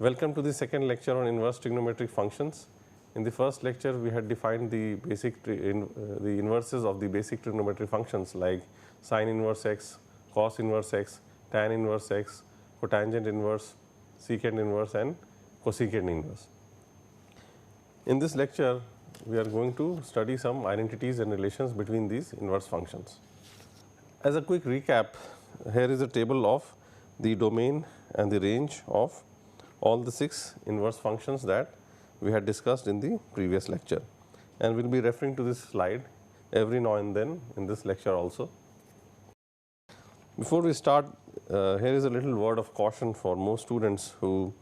Welcome to the second lecture on inverse trigonometric functions. In the first lecture, we had defined the the inverses of the basic trigonometric functions like sine inverse x, cos inverse x, tan inverse x, cotangent inverse, secant inverse and cosecant inverse. In this lecture, we are going to study some identities and relations between these inverse functions. As a quick recap, here is a table of the domain and the range of all the 6 inverse functions that we had discussed in the previous lecture, and we will be referring to this slide every now and then in this lecture also. Before we start, here is a little word of caution for most students who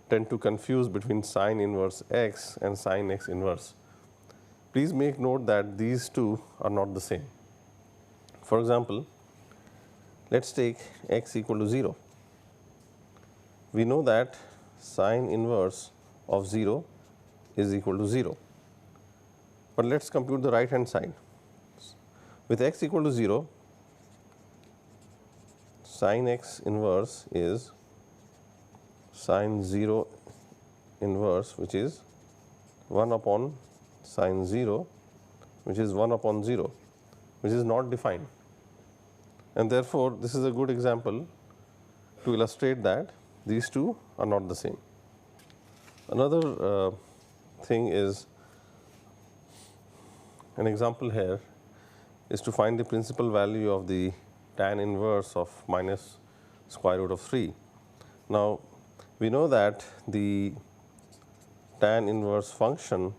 tend to confuse between sine inverse x and sine x inverse. Please make note that these two are not the same. For example, let us take x equal to 0. We know that sine inverse of 0 is equal to 0, but let us compute the right hand side. With x equal to 0, sine x inverse is sine 0 inverse, which is 1 upon sine 0, which is 1 upon 0, which is not defined, and therefore, this is a good example to illustrate that these two are not the same. Another thing is, an example here is to find the principal value of the tan inverse of minus square root of 3. Now, we know that the tan inverse function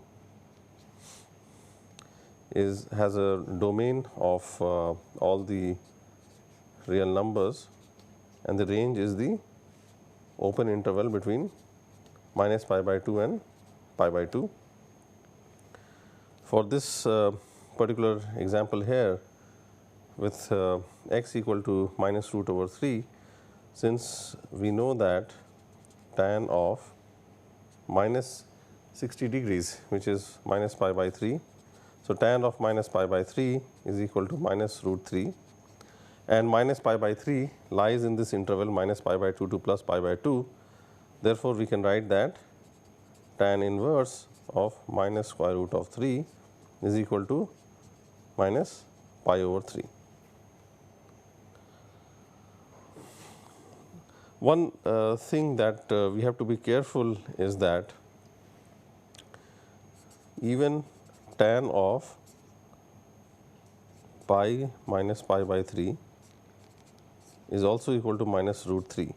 has a domain of all the real numbers, and the range is the open interval between minus pi by 2 and pi by 2. For this particular example here, with x equal to minus root over 3, since we know that tan of minus 60 degrees, which is minus pi by 3. So, tan of minus pi by 3 is equal to minus root 3, and minus pi by 3 lies in this interval minus pi by 2 to plus pi by 2. Therefore, we can write that tan inverse of minus square root of 3 is equal to minus pi over 3. One thing that we have to be careful is that even tan of pi minus pi by 3 is also equal to minus root 3.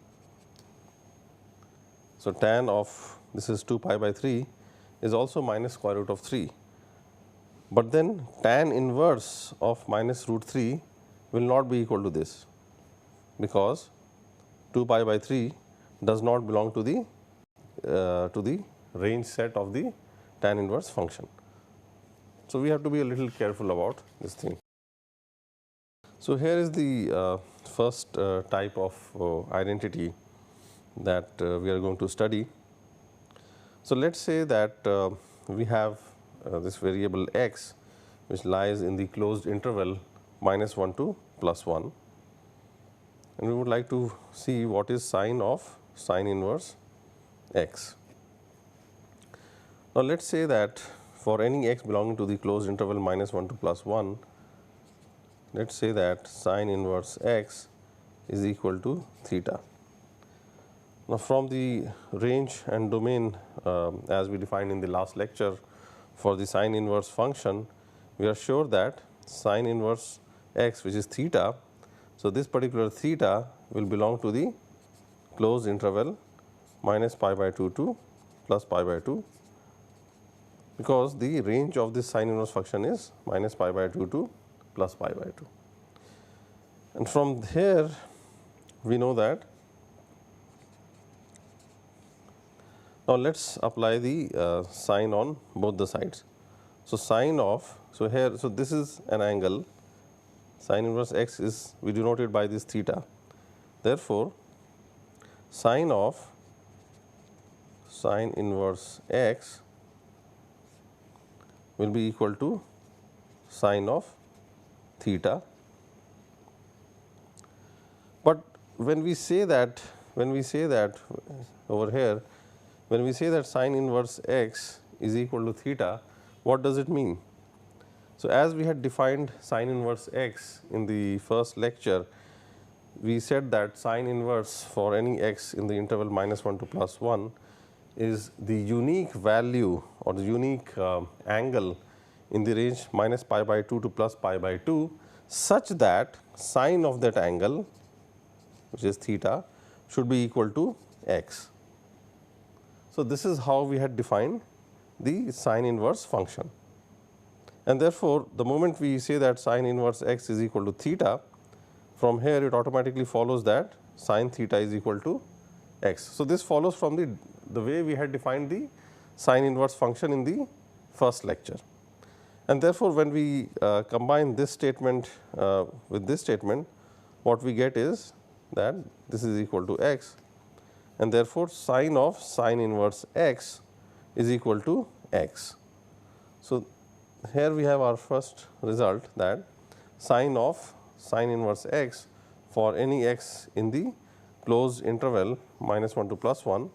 So, tan of this is 2 pi by 3 is also minus square root of 3, but then tan inverse of minus root 3 will not be equal to this, because 2 pi by 3 does not belong to the range set of the tan inverse function. So, we have to be a little careful about this thing. So, here is the first type of identity that we are going to study. So, let us say that we have this variable x, which lies in the closed interval minus 1 to plus 1, and we would like to see what is sine of sine inverse x. Now, let us say that for any x belonging to the closed interval minus 1 to plus 1, let us say that sine inverse x is equal to theta. Now, from the range and domain as we defined in the last lecture for the sine inverse function, we are sure that sine inverse x, which is theta. So, this particular theta will belong to the closed interval minus pi by 2 to plus pi by 2, because the range of this sine inverse function is minus pi by 2 to plus pi by 2. And from here, we know that. Now, let us apply the sine on both the sides. So, sine of, so here, so this is an angle, sine inverse x is we denote it by this theta. Therefore, sine of sine inverse x will be equal to sine of theta. But when we say that over here, when we say that sine inverse x is equal to theta, what does it mean? So, as we had defined sine inverse x in the first lecture, we said that sine inverse for any x in the interval -1 to +1 is the unique value or the unique angle in the range -π/2 to +π/2, such that sine of that angle, which is theta, should be equal to x. So, this is how we had defined the sine inverse function, and therefore, the moment we say that sine inverse x is equal to theta, from here it automatically follows that sine theta is equal to x. So, this follows from the way we had defined the sine inverse function in the first lecture, and therefore, when we combine this statement with this statement, what we get is that this is equal to x, and therefore, sine of sine inverse x is equal to x. So, here we have our first result, that sine of sine inverse x for any x in the closed interval -1 to +1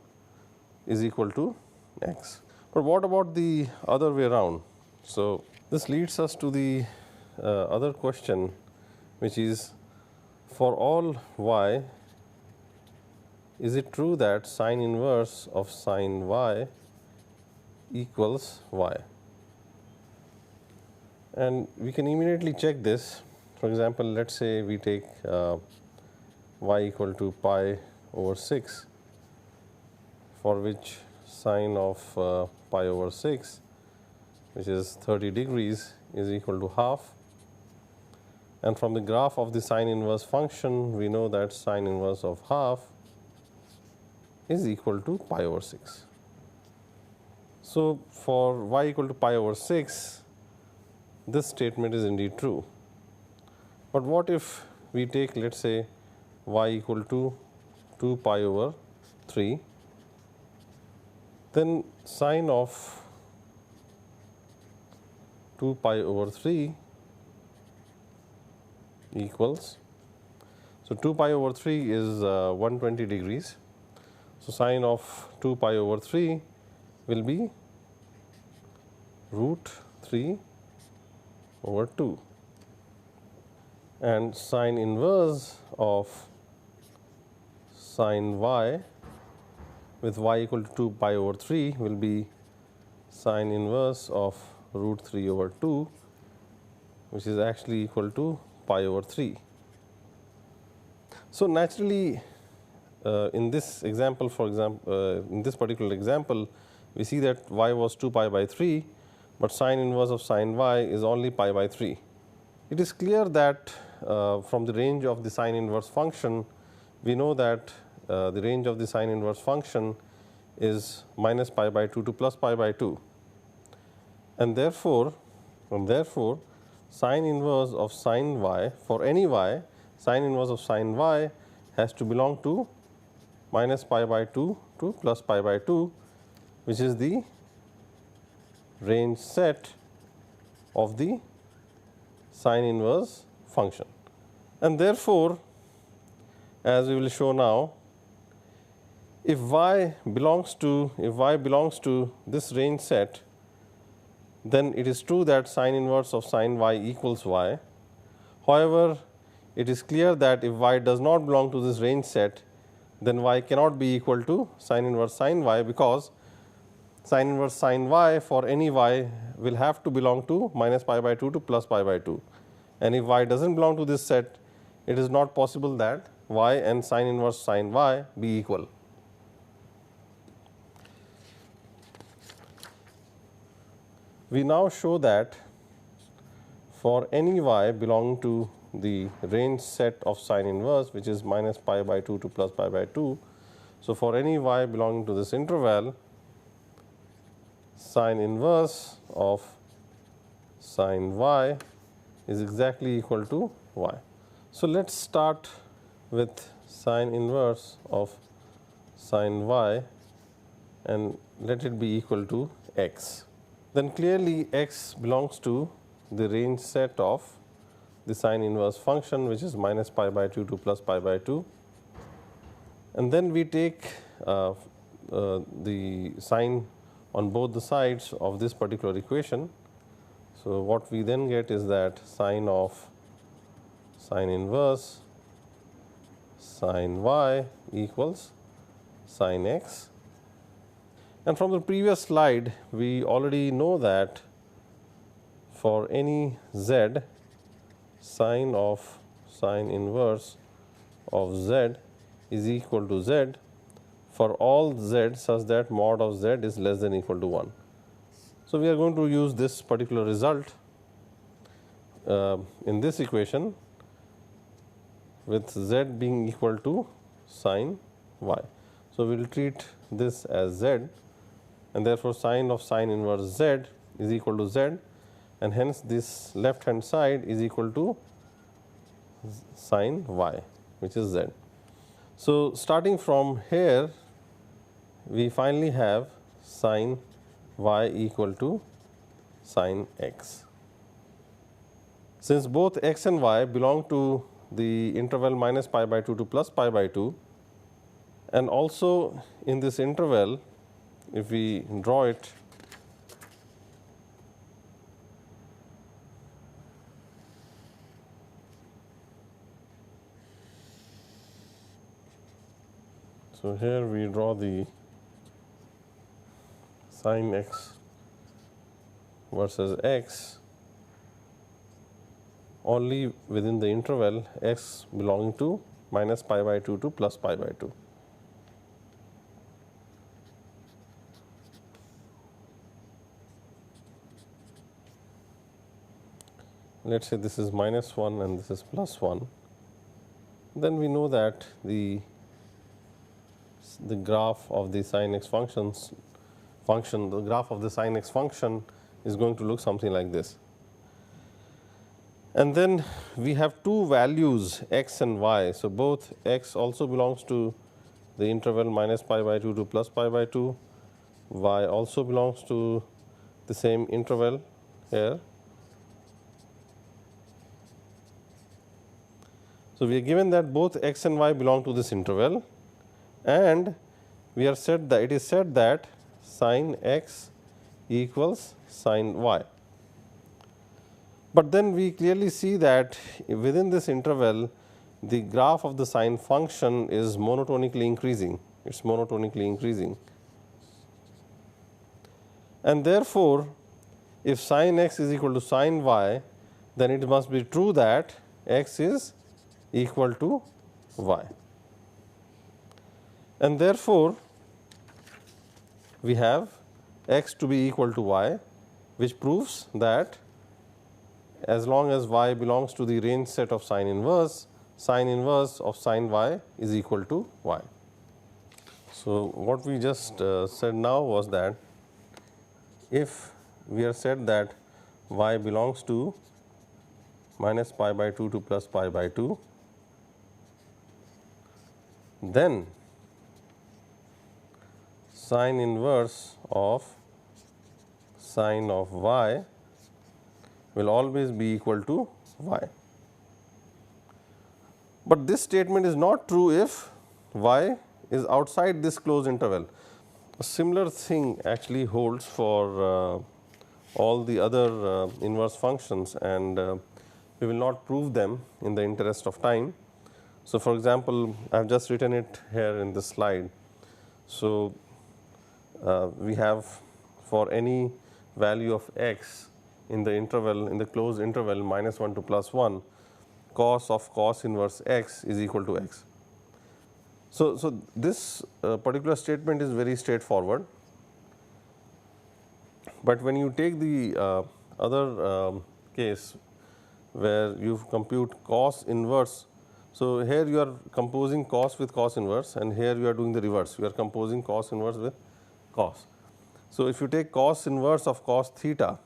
is equal to x. But what about the other way around? So, this leads us to the other question, which is, for all y, is it true that sine inverse of sine y equals y? And we can immediately check this. For example, let us say we take y equal to pi/6, for which sine of pi/6, which is 30 degrees, is equal to half, and from the graph of the sine inverse function, we know that sine inverse of half is equal to pi/6. So, for y equal to pi/6, this statement is indeed true. But what if we take, let us say, y equal to 2 pi/3, then sine of 2 pi/3 equals, so 2 pi/3 is 120 degrees. So, sine of 2 pi/3 will be √3/2, and sine inverse of sine y with y equal to 2 pi/3 will be sine inverse of √3/2, which is actually equal to pi/3. So, naturally, in this example, for example, in this particular example, we see that y was 2 pi/3, but sine inverse of sine y is only pi/3. It is clear that from the range of the sine inverse function, we know that the range of the sine inverse function is -π/2 to +π/2, and therefore, sine inverse of sine y for any y, sine inverse of sine y has to belong to -π/2 to +π/2, which is the range set of the sine inverse function. And therefore, as we will show now, if y belongs to this range set, then it is true that sine inverse of sine y equals y. However, it is clear that if y does not belong to this range set, then y cannot be equal to sine inverse sine y, because sine inverse sine y for any y will have to belong to -π/2 to +π/2, and if y does not belong to this set, it is not possible that y and sine inverse sine y be equal. We now show that for any y belonging to the range set of sine inverse, which is -π/2 to +π/2. So, for any y belonging to this interval, sine inverse of sine y is exactly equal to y. So, let us start with sine inverse of sine y and let it be equal to x. Then clearly x belongs to the range set of the sine inverse function, which is -π/2 to +π/2, and then we take the sign on both the sides of this particular equation. So, what we then get is that sine of sine inverse sine y equals sine x. And from the previous slide, we already know that for any z, sine of sine inverse of z is equal to z for all z such that mod of z is less than or equal to 1. So, we are going to use this particular result in this equation with z being equal to sine y. So, we will treat this as z, and therefore, sine of sine inverse z is equal to z, and hence this left hand side is equal to sine y, which is z. So, starting from here, we finally have sine y equal to sine x. Since both x and y belong to the interval minus pi by 2 to plus pi by 2, and also in this interval, if we draw it, so here we draw the sine x versus x only within the interval x belonging to minus pi by 2 to plus pi by 2. Let us say this is minus 1 and this is plus 1, then we know that the graph of the sin x the graph of the sin x function is going to look something like this. And then we have two values x and y. So, both x also belongs to the interval minus pi by 2 to plus pi by 2, y also belongs to the same interval here. So, we are given that both x and y belong to this interval, and we are said that it is said that sin x equals sin y. But then we clearly see that within this interval, the graph of the sine function is monotonically increasing. It is monotonically increasing. And therefore, if sin x is equal to sin y, then it must be true that x is equal to y. And therefore, we have x to be equal to y, which proves that as long as y belongs to the range set of sine inverse of sine y is equal to y. So, what we just said now was that if we are said that y belongs to minus pi by 2 to plus pi by 2, then sine inverse of sine of y will always be equal to y. But this statement is not true if y is outside this closed interval. A similar thing actually holds for all the other inverse functions, and we will not prove them in the interest of time. So, for example, I have just written it here in this slide. So, we have for any value of x in the interval, in the closed interval minus 1 to plus 1, cos of cos inverse x is equal to x. So, this particular statement is very straightforward, but when you take the other case where you compute cos inverse, so here you are composing cos with cos inverse, and here you are doing the reverse, you are composing cos inverse with cos. So, if you take cos inverse of cos theta,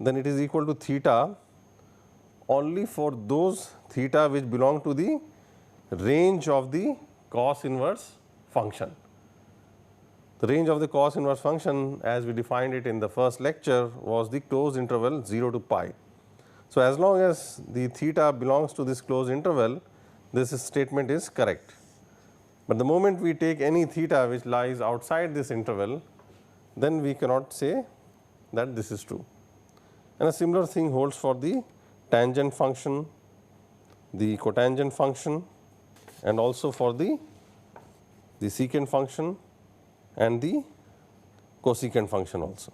then it is equal to theta only for those theta which belong to the range of the cos inverse function. The range of the cos inverse function, as we defined it in the first lecture, was the closed interval 0 to pi. So, as long as the theta belongs to this closed interval, this statement is correct. But the moment we take any theta which lies outside this interval, then we cannot say that this is true. And a similar thing holds for the tangent function, the cotangent function, and also for the secant function and the cosecant function also.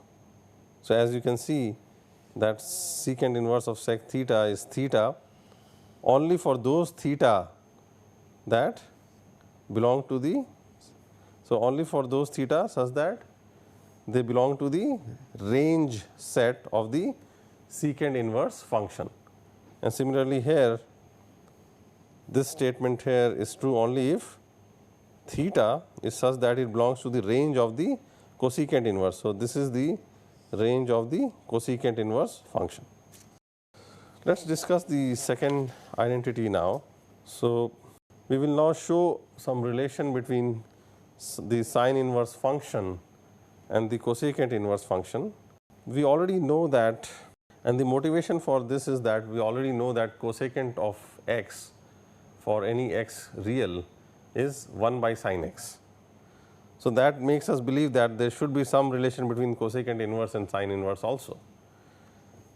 So, as you can see that secant inverse of sec theta is theta only for those theta that belong to the, so only for those theta such that they belong to the range set of the secant inverse function. And similarly here, this statement here is true only if theta is such that it belongs to the range of the cosecant inverse. So, this is the range of the cosecant inverse function. Let us discuss the second identity now. So, we will now show some relation between the sine inverse function and the cosecant inverse function. We already know that, and the motivation for this is that we already know that cosecant of x for any x real is 1 by sin x. So, that makes us believe that there should be some relation between cosecant inverse and sine inverse also,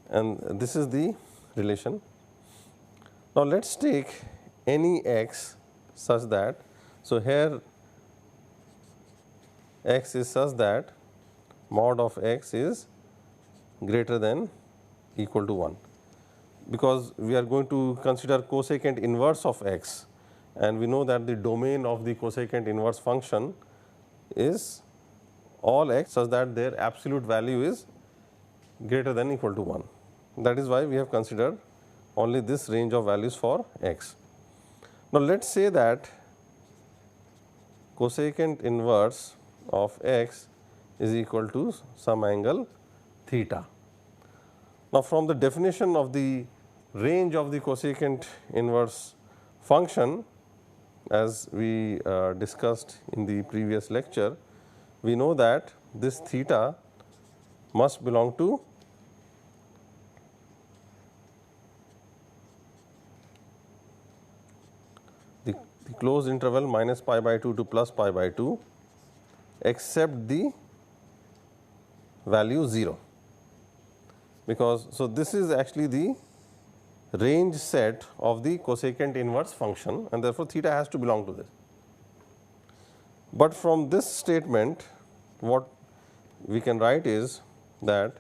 and this is the relation. Now, let us take any x such that, so here x is such that mod of x is greater than equal to 1, because we are going to consider cosecant inverse of x, and we know that the domain of the cosecant inverse function is all x such that their absolute value is greater than equal to 1. That is why we have considered only this range of values for x. Now, let us say that cosecant inverse of x is equal to some angle theta. Now, from the definition of the range of the cosecant inverse function, as we discussed in the previous lecture, we know that this theta must belong to the closed interval minus pi by 2 to plus pi by 2 except the value 0, because so this is actually the range set of the cosecant inverse function, and therefore, theta has to belong to this. But from this statement, what we can write is that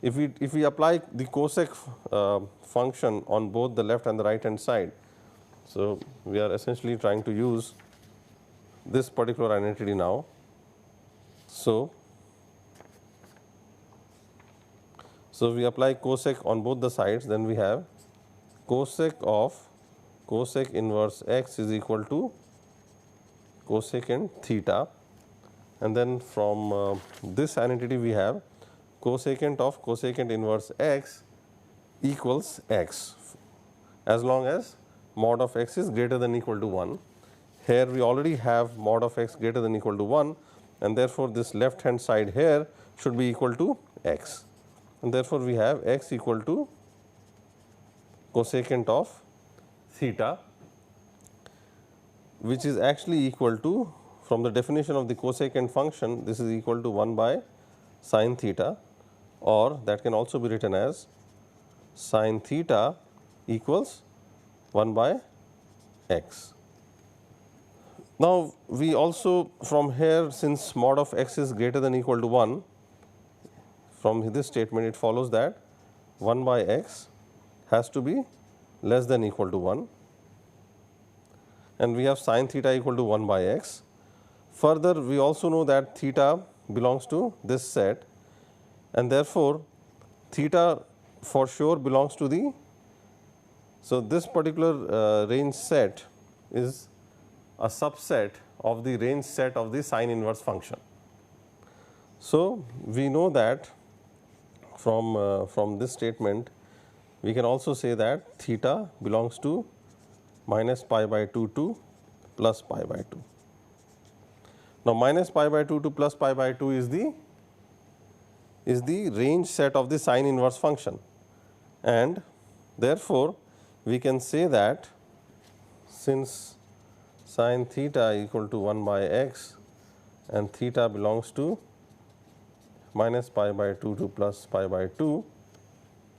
if we apply the cosec function on both the left and the right hand side, so we are essentially trying to use this particular identity now. So we apply cosec on both the sides, then we have cosec of cosec inverse x is equal to cosecant theta, and then from this identity we have cosecant of cosecant inverse x equals x as long as mod of x is greater than equal to 1. Here we already have mod of x greater than equal to 1, and therefore, this left hand side here should be equal to x, and therefore, we have x equal to cosecant of theta, which is actually equal to, from the definition of the cosecant function, this is equal to 1 by sin theta, or that can also be written as sin theta equals 1 by x. Now, we also from here, since mod of x is greater than equal to 1, from this statement it follows that 1 by x has to be less than equal to 1, and we have sin theta equal to 1 by x. Further, we also know that theta belongs to this set, and therefore, theta for sure belongs to the, so this particular range set is a subset of the range set of the sine inverse function. So, we know that from this statement we can also say that theta belongs to minus pi by 2 to plus pi by 2. Now, minus pi by 2 to plus pi by 2 is the range set of the sine inverse function, and therefore, we can say that since sin theta equal to 1 by x and theta belongs to minus pi by 2 to plus pi by 2.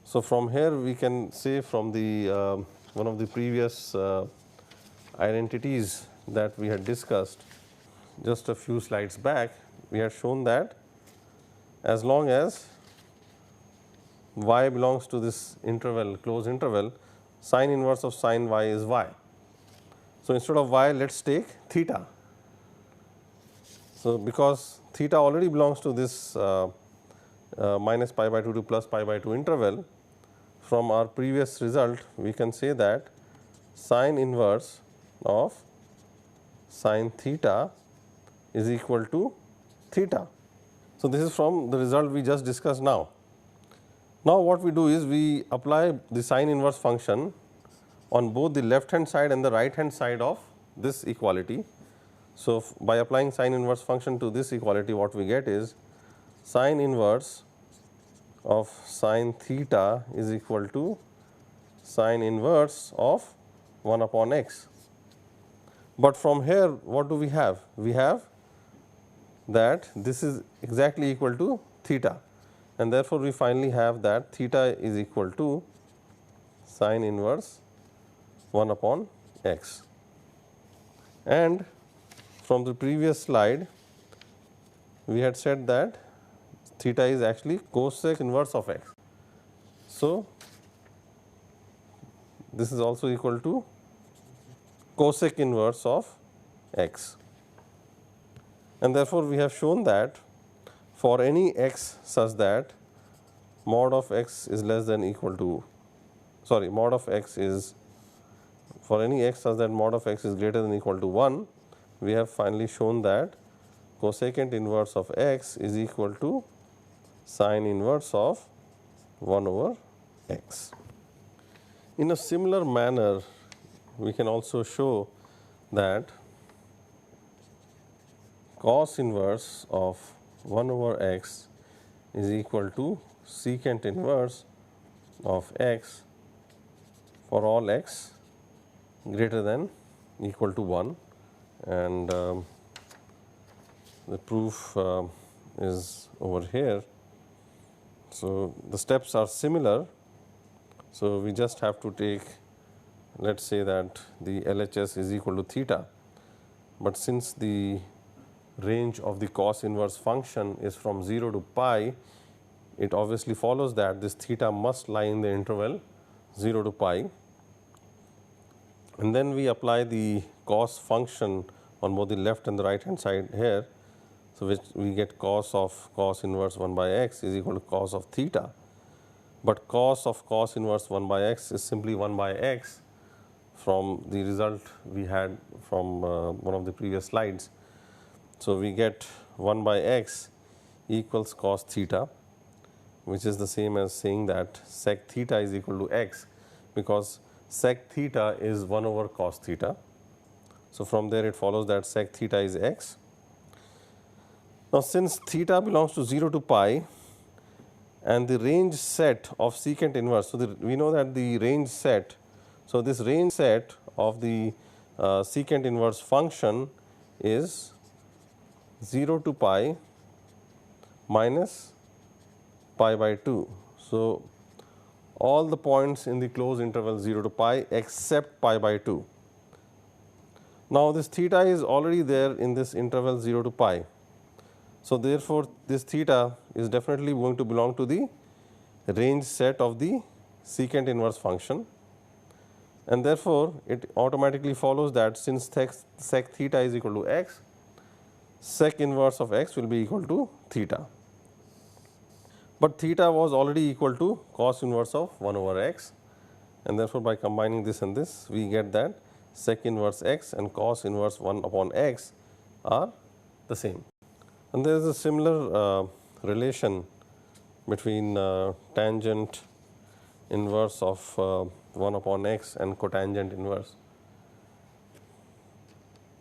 So, from here we can say from the one of the previous identities that we had discussed just a few slides back, we had shown that as long as y belongs to this interval, closed interval, sin inverse of sin y is y. So, instead of y, let us take theta. So, because theta already belongs to this minus pi by 2 to plus pi by 2 interval, from our previous result we can say that sin inverse of sin theta is equal to theta. So, this is from the result we just discussed now. Now, what we do is we apply the sin inverse function on both the left hand side and the right hand side of this equality. So, by applying sin inverse function to this equality, what we get is sin inverse of sin theta is equal to sin inverse of 1 upon x. But from here what do we have? We have that this is exactly equal to theta, and therefore, we finally have that theta is equal to sin inverse 1 upon x. And from the previous slide we had said that theta is actually cosec inverse of x. So, this is also equal to cosec inverse of x, and therefore, we have shown that for any x such that mod of x is less than equal to, sorry, mod of x is, for any x such that mod of x is greater than equal to 1, we have finally shown that cosecant inverse of x is equal to sin inverse of 1 over x. In a similar manner, we can also show that cos inverse of 1 over x is equal to secant inverse of x for all x greater than equal to 1, and the proof is over here. So, the steps are similar. So, we just have to take, let us say that the LHS is equal to theta, but since the range of the cos inverse function is from 0 to pi, it obviously follows that this theta must lie in the interval 0 to pi, and then we apply the cos function on both the left and the right hand side here. So, which we get cos of cos inverse 1 by x is equal to cos of theta, but cos of cos inverse 1 by x is simply 1 by x from the result we had from one of the previous slides. So, we get 1 by x equals cos theta, which is the same as saying that sec theta is equal to x, because sec theta is 1 over cos theta. So, from there it follows that sec theta is x. Now, since theta belongs to 0 to pi and the range set of secant inverse, so we know that the range set, so this range set of the secant inverse function is 0 to pi minus pi by 2. So, all the points in the closed interval 0 to pi except pi by 2. Now, this theta is already there in this interval 0 to pi. So, therefore, this theta is definitely going to belong to the range set of the secant inverse function, and therefore, it automatically follows that since sec theta is equal to x, sec inverse of x will be equal to theta. But theta was already equal to cos inverse of 1 over x, and therefore, by combining this and this we get that sec inverse x and cos inverse 1 upon x are the same. And there is a similar relation between tangent inverse of 1 upon x and cotangent inverse.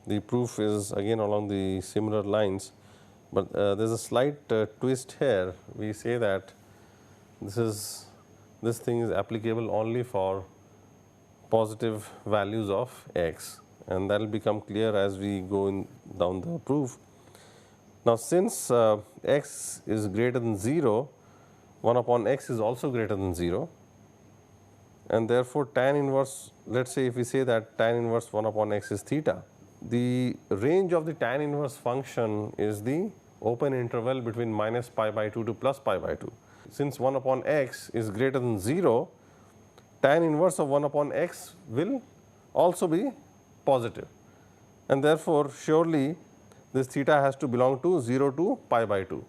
The proof is again along the similar lines, but there is a slight twist here. We say that this thing is applicable only for positive values of x, and that will become clear as we go down the proof. Now, since x is greater than 0, 1 upon x is also greater than 0, and therefore, tan inverse, let us say if we say that tan inverse 1 upon x is theta, the range of the tan inverse function is the open interval between minus pi by 2 to plus pi by 2. Since 1 upon x is greater than 0, tan inverse of 1 upon x will also be positive, and therefore, surely this theta has to belong to 0 to pi by 2,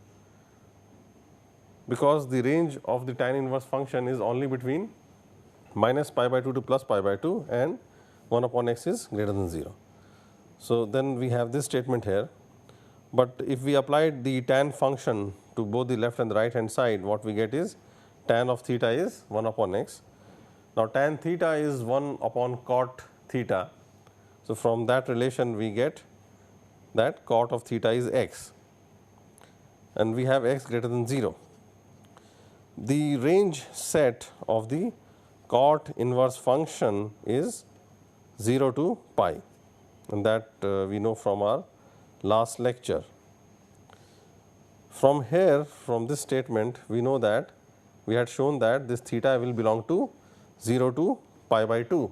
because the range of the tan inverse function is only between minus pi by 2 to plus pi by 2 and 1 upon x is greater than 0. So, then we have this statement here, but if we applied the tan function to both the left and the right hand side, what we get is tan of theta is 1 upon x. Now, tan theta is 1 upon cot theta. So, from that relation we get that cot of theta is x, and we have x greater than 0. The range set of the cot inverse function is 0 to pi, and that we know from our last lecture. From here, from this statement, we know that we had shown that this theta will belong to 0 to pi by 2,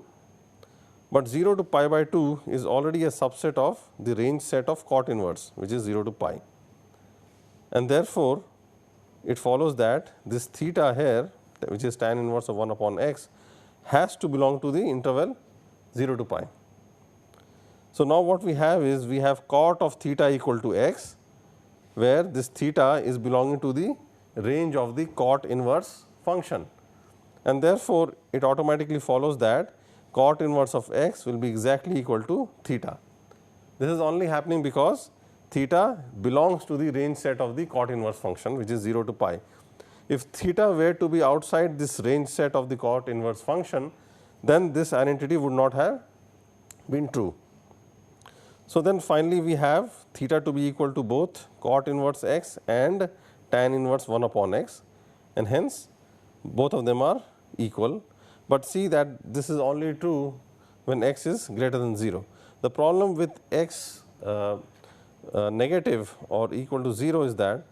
but 0 to pi by 2 is already a subset of the range set of cot inverse, which is 0 to pi, and therefore, it follows that this theta here, which is tan inverse of 1 upon x, has to belong to the interval 0 to pi. So, now what we have is we have cot of theta equal to x, where this theta is belonging to the range of the cot inverse function, and therefore, it automatically follows that cot inverse of x will be exactly equal to theta. This is only happening because theta belongs to the range set of the cot inverse function, which is 0 to pi. If theta were to be outside this range set of the cot inverse function, then this identity would not have been true. So, then finally, we have theta to be equal to both cot inverse x and tan inverse 1 upon x, and hence both of them are equal, but see that this is only true when x is greater than 0. The problem with x negative or equal to 0 is that,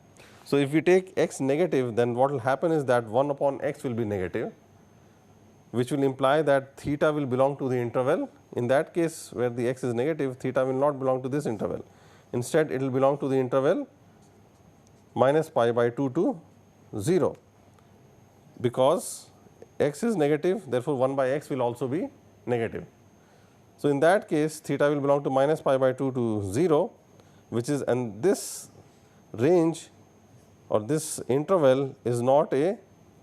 so if we take x negative, then what will happen is that 1 upon x will be negative, which will imply that theta will belong to the interval. In that case, where the x is negative, theta will not belong to this interval. Instead, it will belong to the interval minus pi by 2 to 0, because x is negative, therefore, 1 by x will also be negative. So, in that case, theta will belong to minus pi by 2 to 0, which is, and this range or this interval is not a,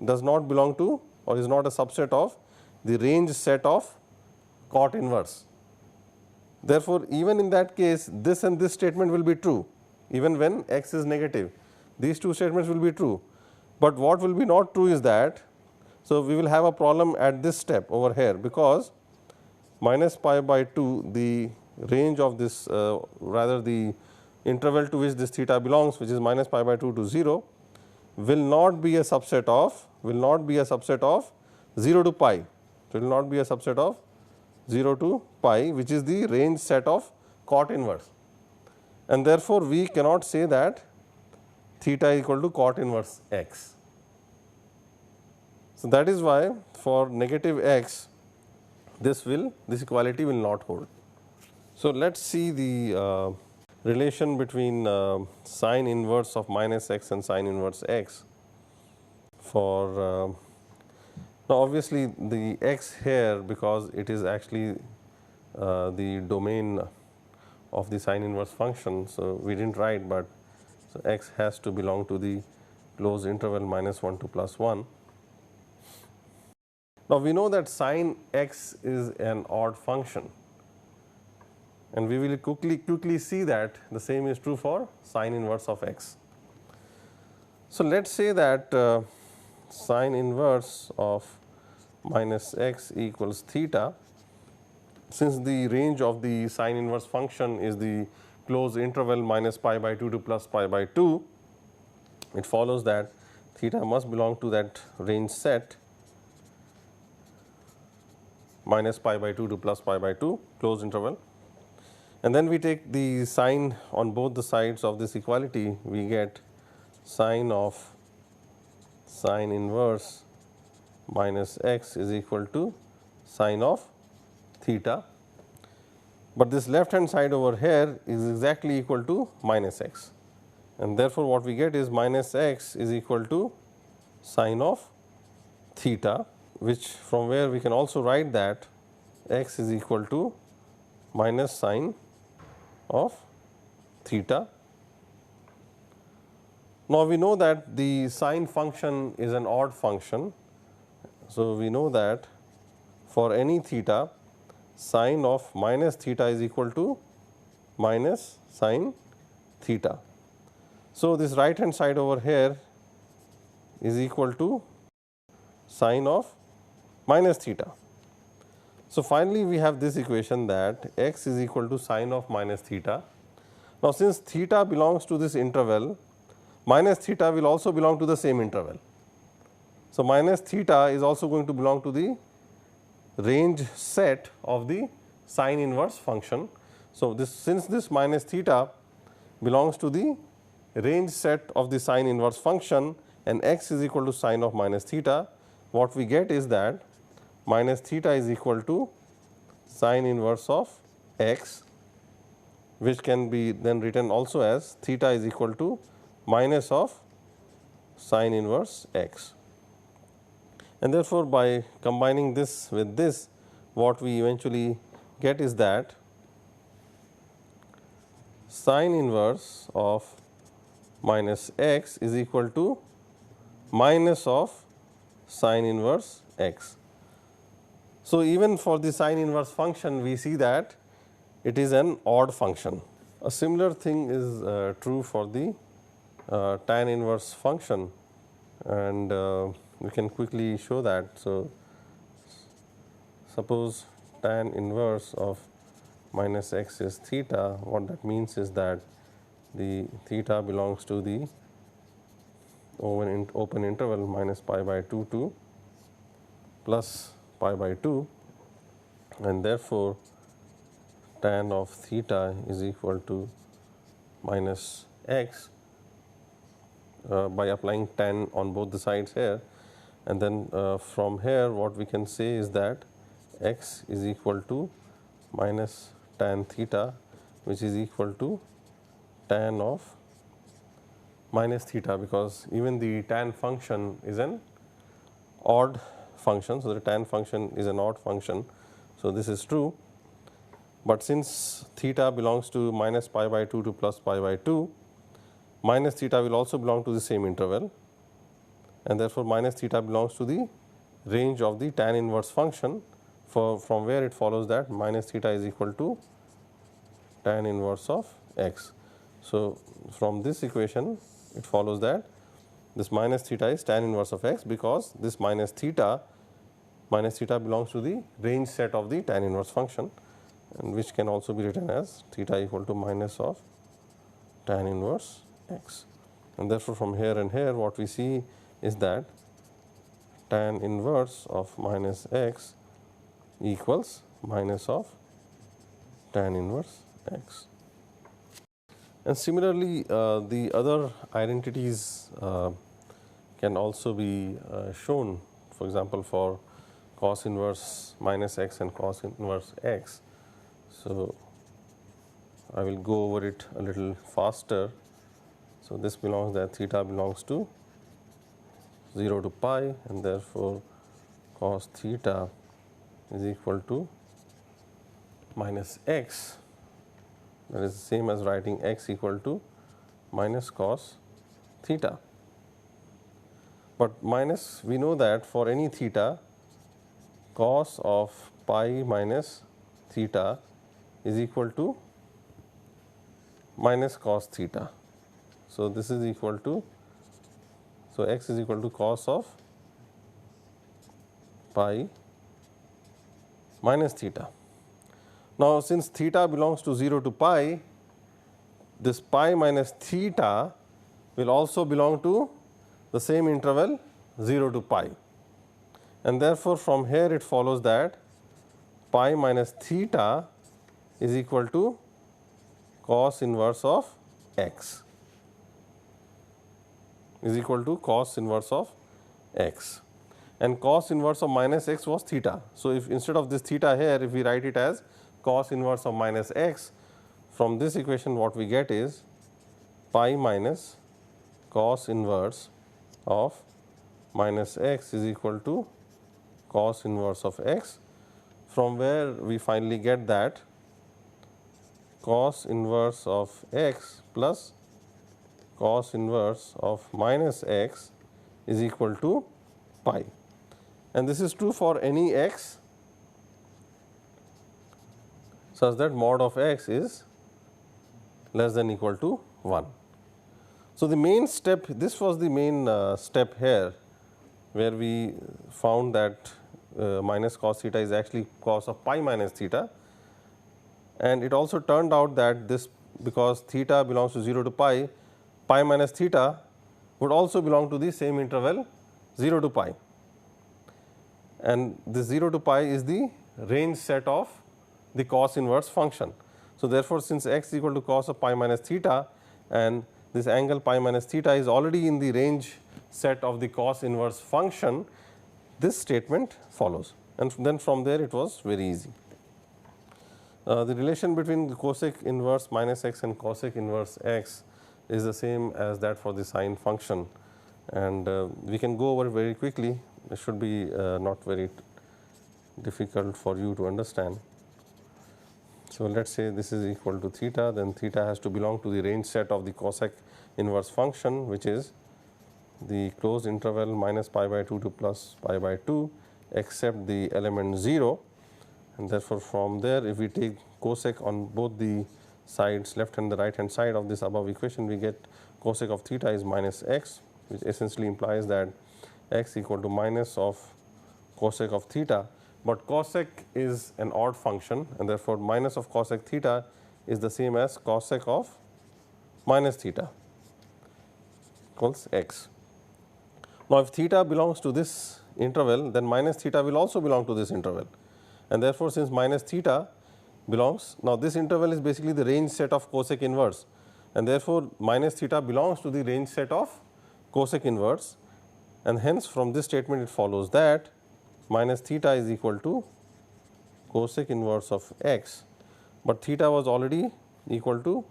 does not belong to or is not a subset of the range set of cot inverse. Therefore, even in that case, this and this statement will be true, even when x is negative, these two statements will be true, but what will be not true is that, so we will have a problem at this step over here, because minus pi by 2, the range of this rather the interval to which this theta belongs, which is minus pi by 2 to 0, will not be a subset of 0 to pi. So, it will not be a subset of 0 to pi, which is the range set of cot inverse, and therefore, we cannot say that theta equal to cot inverse x. So, that is why for negative x, this equality will not hold. So, let us see the relation between sine inverse of minus x and sine inverse x for now, obviously, the x here, because it is actually the domain of the sine inverse function. So, we did not write, but so x has to belong to the closed interval minus 1 to plus 1. Now, we know that sine x is an odd function, and we will quickly see that the same is true for sine inverse of x. So, let us say that sine inverse of minus x equals theta. Since the range of the sine inverse function is the closed interval minus pi by 2 to plus pi by 2, it follows that theta must belong to that range set minus pi by 2 to plus pi by 2 closed interval. And then we take the sign on both the sides of this equality, we get sine of sine inverse minus x is equal to sine of theta. But this left hand side over here is exactly equal to minus x, and therefore, what we get is minus x is equal to sine of theta, which from where we can also write that x is equal to minus sine of theta. Now, we know that the sine function is an odd function. So, we know that for any theta, sine of minus theta is equal to minus sine theta. So, this right hand side over here is equal to sine of minus theta. So, finally, we have this equation that x is equal to sine of minus theta. Now, since theta belongs to this interval, minus theta will also belong to the same interval. So, minus theta is also going to belong to the range set of the sine inverse function. So, since this minus theta belongs to the range set of the sine inverse function and x is equal to sine of minus theta, what we get is that minus theta is equal to sine inverse of x, which can be then written also as theta is equal to minus of sine inverse x. And therefore, by combining this with this, what we eventually get is that sine inverse of minus x is equal to minus of sine inverse x. So, even for the sine inverse function, we see that it is an odd function. A similar thing is true for the tan inverse function, and we can quickly show that. So, suppose tan inverse of minus x is theta, what that means is that the theta belongs to the open interval minus pi by 2 to plus pi by 2, and therefore, tan of theta is equal to minus x by applying tan on both the sides here, and then from here what we can say is that x is equal to minus tan theta, which is equal to tan of minus theta, because even the tan function is an odd function. So, the tan function is an odd function. So, this is true, but since theta belongs to minus pi by 2 to plus pi by 2, minus theta will also belong to the same interval, and therefore, minus theta belongs to the range of the tan inverse function, from where it follows that minus theta is equal to tan inverse of x. So, from this equation it follows that this minus theta is tan inverse of x, because this minus theta belongs to the range set of the tan inverse function, and which can also be written as theta equal to minus of tan inverse x. And therefore, from here and here what we see is that tan inverse of minus x equals minus of tan inverse x. And similarly, the other identities can also be shown, for example, for cos inverse minus x and cos inverse x. So, I will go over it a little faster. So, this belongs that theta belongs to 0 to pi, and therefore, cos theta is equal to minus x, that is the same as writing x equal to minus cos theta. But minus, we know that for any theta, cos of pi minus theta is equal to minus cos theta. So, this is equal to, so x is equal to cos of pi minus theta. Now, since theta belongs to 0 to pi, this pi minus theta will also belong to the same interval 0 to pi, and therefore, from here it follows that pi minus theta is equal to cos inverse of x is equal to cos inverse of x, and cos inverse of minus x was theta. So, if instead of this theta here, if we write it as cos inverse of minus x, from this equation what we get is pi minus cos inverse of minus x is equal to cos inverse of x, from where we finally get that cos inverse of x plus cos inverse of minus x is equal to pi, and this is true for any x such that mod of x is less than equal to 1. So, the main step, this was the main step here, where we found that minus cos theta is actually cos of pi minus theta, and it also turned out that this, because theta belongs to 0 to pi, pi minus theta would also belong to the same interval 0 to pi, and this 0 to pi is the range set of the cos inverse function. So, therefore, since x is equal to cos of pi minus theta and this angle pi minus theta is already in the range set of the cos inverse function, this statement follows, and then from there it was very easy. The relation between the cosec inverse minus x and cosec inverse x is the same as that for the sine function, and we can go over very quickly. It should be not very difficult for you to understand. So, let us say this is equal to theta, then theta has to belong to the range set of the cosec inverse function, which is the closed interval minus pi by 2 to plus pi by 2 except the element 0, and therefore, from there if we take cosec on both the sides, left and the right hand side of this above equation, we get cosec of theta is minus x, which essentially implies that x equal to minus of cosec of theta, but cosec is an odd function, and therefore, minus of cosec theta is the same as cosec of minus theta equals x. Now, if theta belongs to this interval, then minus theta will also belong to this interval, and therefore, since minus theta belongs, now this interval is basically the range set of cosec inverse, and therefore, minus theta belongs to the range set of cosec inverse, and hence from this statement it follows that minus theta is equal to cosec inverse of x, but theta was already equal to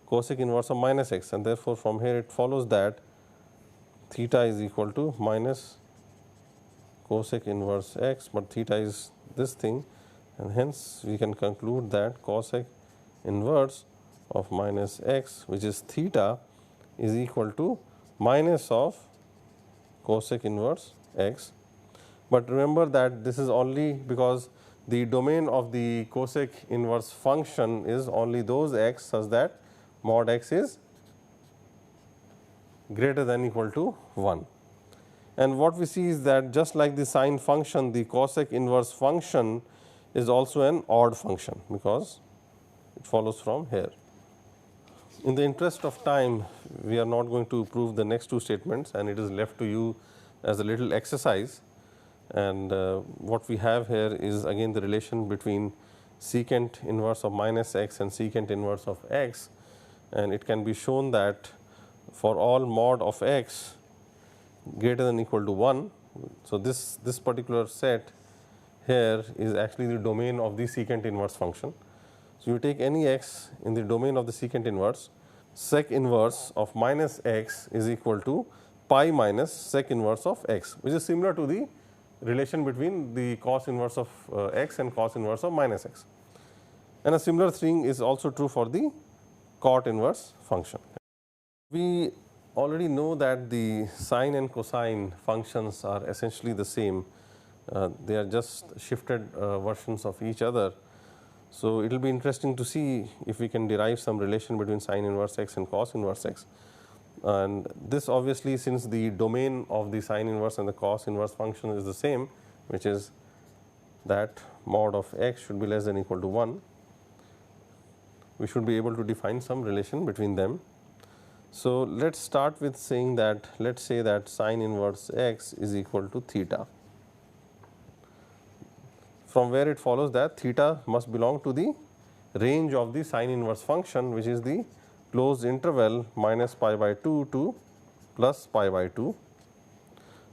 cosec inverse of minus x, and therefore, from here it follows that theta is equal to minus cosec inverse x, but theta is this thing, and hence we can conclude that cosec inverse of minus x, which is theta, is equal to minus of cosec inverse x. But remember that this is only because the domain of the cosec inverse function is only those x such that mod x is greater than equal to 1. And what we see is that just like the sine function, the cosec inverse function is also an odd function, because it follows from here. In the interest of time, we are not going to prove the next two statements, and it is left to you as a little exercise. And what we have here is again the relation between secant inverse of minus x and secant inverse of x, and it can be shown that for all mod of x greater than equal to 1. So, this particular set here is actually the domain of the secant inverse function. So, you take any x in the domain of the secant inverse, sec inverse of minus x is equal to pi minus sec inverse of x, which is similar to the relation between the cos inverse of x and cos inverse of minus x, and a similar thing is also true for the cot inverse function. We already know that the sine and cosine functions are essentially the same, they are just shifted versions of each other. So, it will be interesting to see if we can derive some relation between sine inverse x and cos inverse x. And this obviously, since the domain of the sine inverse and the cos inverse function is the same, which is that mod of x should be less than equal to 1, we should be able to define some relation between them. So, let us start with saying that, let us say that sine inverse x is equal to theta, from where it follows that theta must belong to the range of the sine inverse function, which is the closed interval minus pi by 2 to plus pi by 2.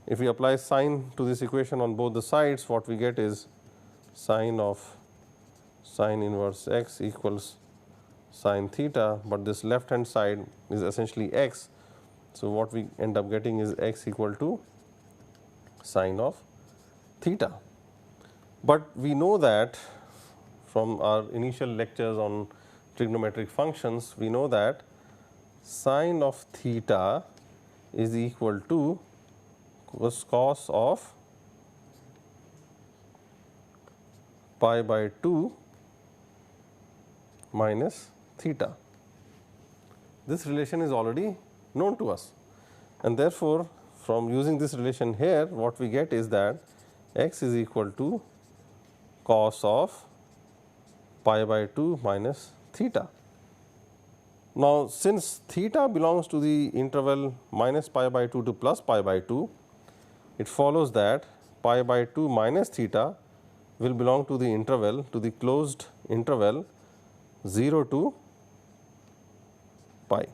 If we apply sine to this equation on both the sides, what we get is sine of sine inverse x equals sine theta, but this left hand side is essentially x. So, what we end up getting is x equal to sine of theta. But we know that from our initial lectures on trigonometric functions, we know that sine of theta is equal to cos of pi by 2 minus theta. This relation is already known to us, and therefore, from using this relation here, what we get is that x is equal to cos of pi by 2 minus theta. Now, since theta belongs to the interval minus pi by 2 to plus pi by 2, it follows that pi by 2 minus theta will belong to the interval, to the closed interval 0 to pi.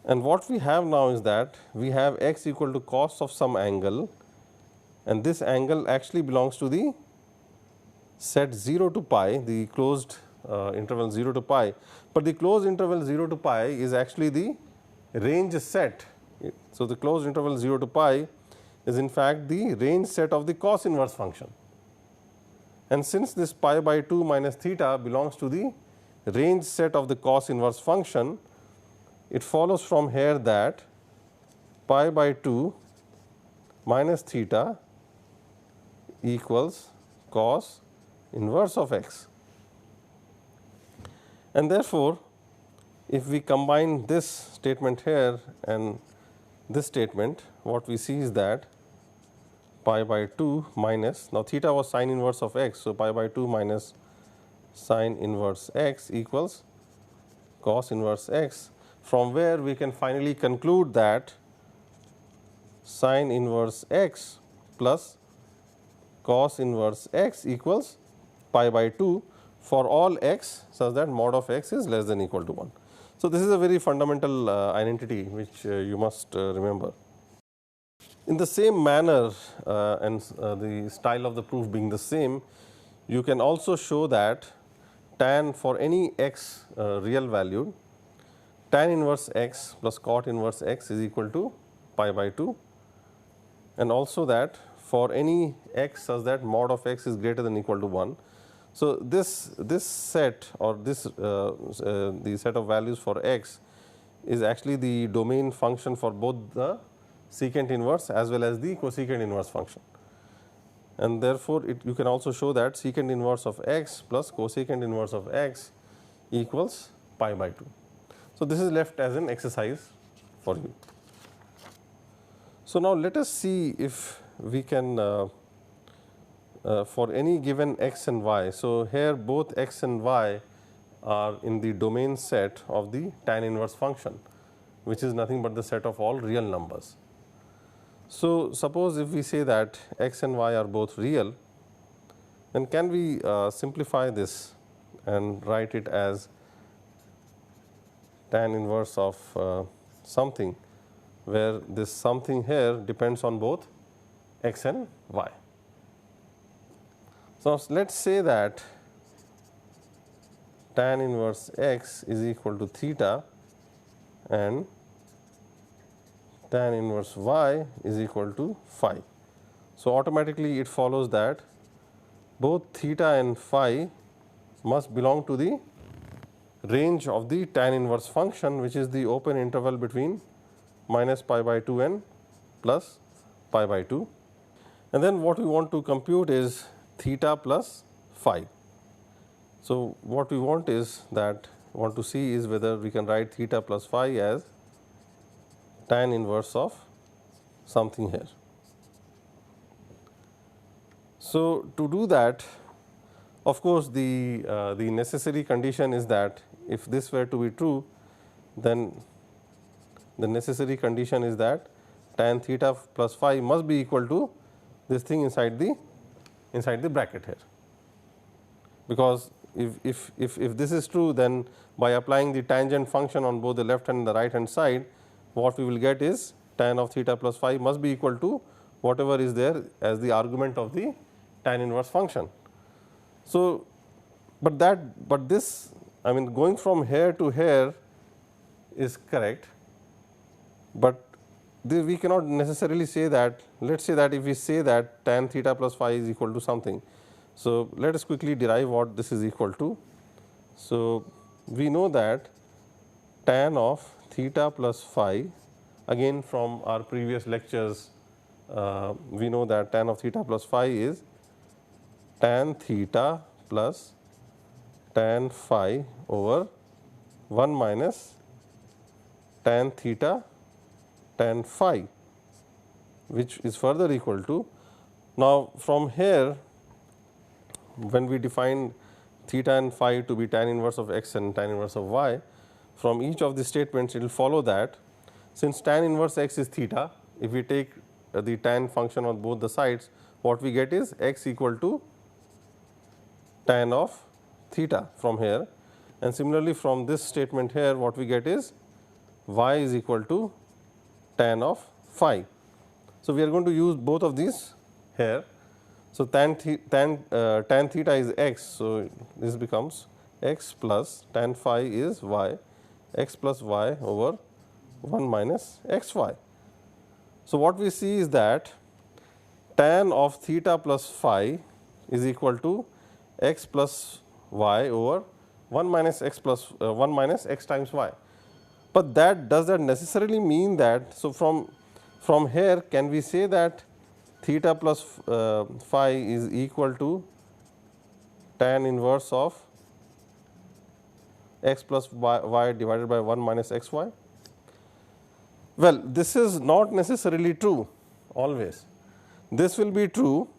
And what we have now is that we have x equal to cos of some angle, and this angle actually belongs to the set 0 to pi, the closed interval 0 to pi, but the closed interval 0 to pi is actually the range set. So, the closed interval 0 to pi is in fact the range set of the cos inverse function, and since this pi by 2 minus theta belongs to the range set of the cos inverse function, it follows from here that pi by 2 minus theta equals cos inverse of x. And therefore, if we combine this statement here and this statement, what we see is that pi by 2 minus, now theta was sine inverse of x, so pi by 2 minus sine inverse x equals cos inverse x, from where we can finally conclude that sine inverse x plus cos inverse x equals pi by 2 for all x such that mod of x is less than or equal to 1. So, this is a very fundamental identity which you must remember. In the same manner and the style of the proof being the same, you can also show that tan for any x real valued, tan inverse x plus cot inverse x is equal to pi by 2, and also that for any x such that mod of x is greater than or equal to 1. So, this set or this the set of values for x is actually the domain function for both the secant inverse as well as the cosecant inverse function, and therefore, you can also show that secant inverse of x plus cosecant inverse of x equals pi by 2. So, this is left as an exercise for you. So, now let us see if we can for any given x and y. So, here both x and y are in the domain set of the tan inverse function, which is nothing but the set of all real numbers. So, suppose if we say that x and y are both real, then can we simplify this and write it as tan inverse of something, where this something here depends on both x and y. So, let us say that tan inverse x is equal to theta and tan inverse y is equal to phi. So, automatically it follows that both theta and phi must belong to the range of the tan inverse function, which is the open interval between minus pi by 2 and plus pi by 2. And then what we want to compute is theta plus phi. So, what we want is that want to see is whether we can write theta plus phi as tan inverse of something here. So, to do that, of course, the necessary condition is that if this were to be true, then the necessary condition is that tan theta plus phi must be equal to this thing inside the bracket here. because if this is true, then by applying the tangent function on both the left hand and the right hand side, what we will get is tan of theta plus phi must be equal to whatever is there as the argument of the tan inverse function. So, but this, I mean, going from here to here is correct, but we cannot necessarily say that. Let us say that if we say that tan theta plus phi is equal to something. So, let us quickly derive what this is equal to. So, we know that tan of theta plus phi, again from our previous lectures, we know that tan of theta plus phi is tan theta plus tan phi over 1 minus tan theta tan phi, which is further equal to, now from here when we define theta and phi to be tan inverse of x and tan inverse of y, from each of the statements it will follow that since tan inverse x is theta, if we take the tan function on both the sides, what we get is x equal to tan of theta from here, and similarly from this statement here what we get is y is equal to tan of phi. So, we are going to use both of these here. So, tan theta is x. So, this becomes x plus tan phi is y, x plus y over 1 minus x y. So, what we see is that tan of theta plus phi is equal to x plus y over 1 minus x plus 1 minus x times y. But does that necessarily mean that, so from here can we say that theta plus phi is equal to tan inverse of x plus y divided by 1 minus x y? Well, this is not necessarily true always. This will be true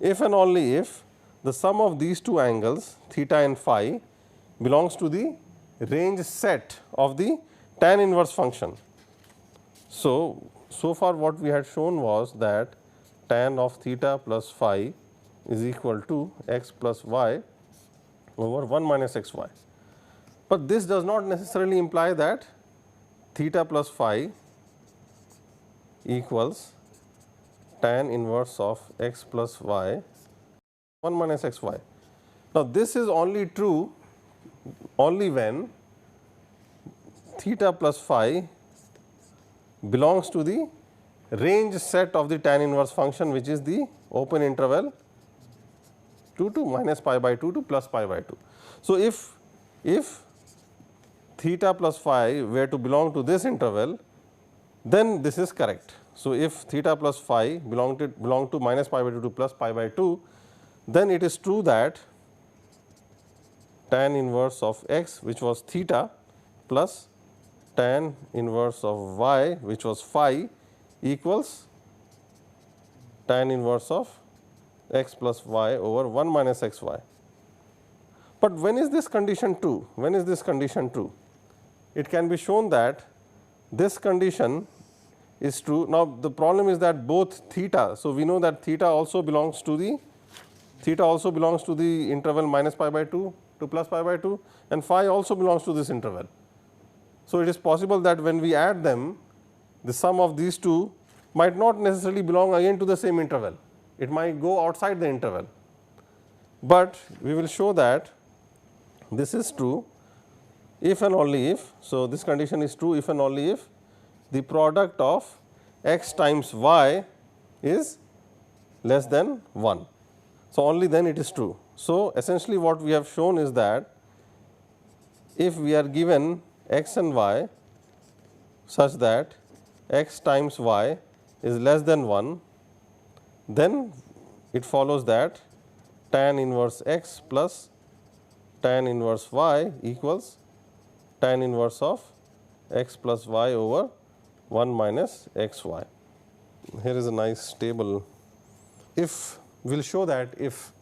if and only if the sum of these two angles theta and phi belongs to the range set of the tan inverse function. So far what we had shown was that tan of theta plus phi is equal to x plus y over 1 minus x y. But this does not necessarily imply that theta plus phi equals tan inverse of x plus y 1 minus x y. Now, this is only true only when theta plus phi belongs to the range set of the tan inverse function, which is the open interval 2 to minus pi by 2 to plus pi by 2. So, if theta plus phi were to belong to this interval, then this is correct. So, if theta plus phi belong to minus pi by 2 to plus pi by 2, then it is true that tan inverse of x, which was theta, plus tan inverse of y, which was phi, equals tan inverse of x plus y over 1 minus x y. But when is this condition true? When is this condition true? It can be shown that this condition is true. Now, the problem is that both theta, so we know that theta also belongs to the interval minus pi by 2 to plus pi by 2, and phi also belongs to this interval. So, it is possible that when we add them, the sum of these two might not necessarily belong again to the same interval. It might go outside the interval, but we will show that this is true if and only if. So, this condition is true if and only if the product of x times y is less than 1. So, only then it is true. So, essentially what we have shown is that if we are given x and y such that x times y is less than 1, then it follows that tan inverse x plus tan inverse y equals tan inverse of x plus y over 1 minus x y. Here is a nice table. If we will show that if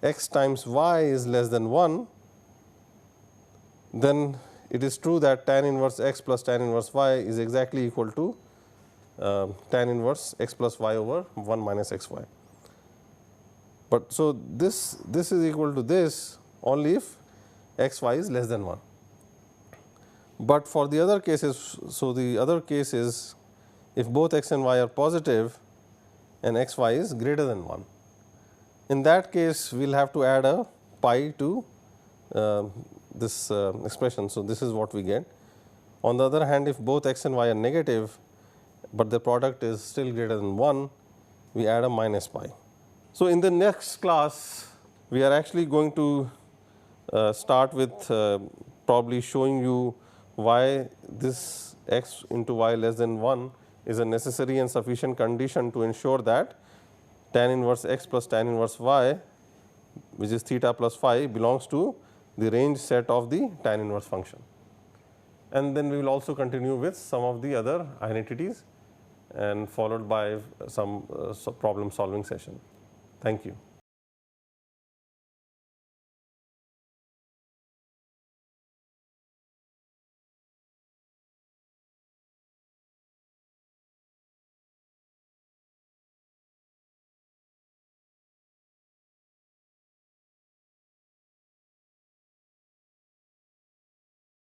x times y is less than 1, then it is true that tan inverse x plus tan inverse y is exactly equal to tan inverse x plus y over 1 minus x y. But so this is equal to this only if x y is less than 1. But for the other cases, so the other case is if both x and y are positive and x y is greater than 1. In that case, we will have to add a pi to this expression. So, this is what we get. On the other hand, if both x and y are negative, but the product is still greater than 1, we add a minus pi. So, in the next class, we are actually going to start with probably showing you why this x into y less than 1 is a necessary and sufficient condition to ensure that tan inverse x plus tan inverse y, which is theta plus phi, belongs to the range set of the tan inverse function. And then we will also continue with some of the other identities and followed by some problem solving session. Thank you.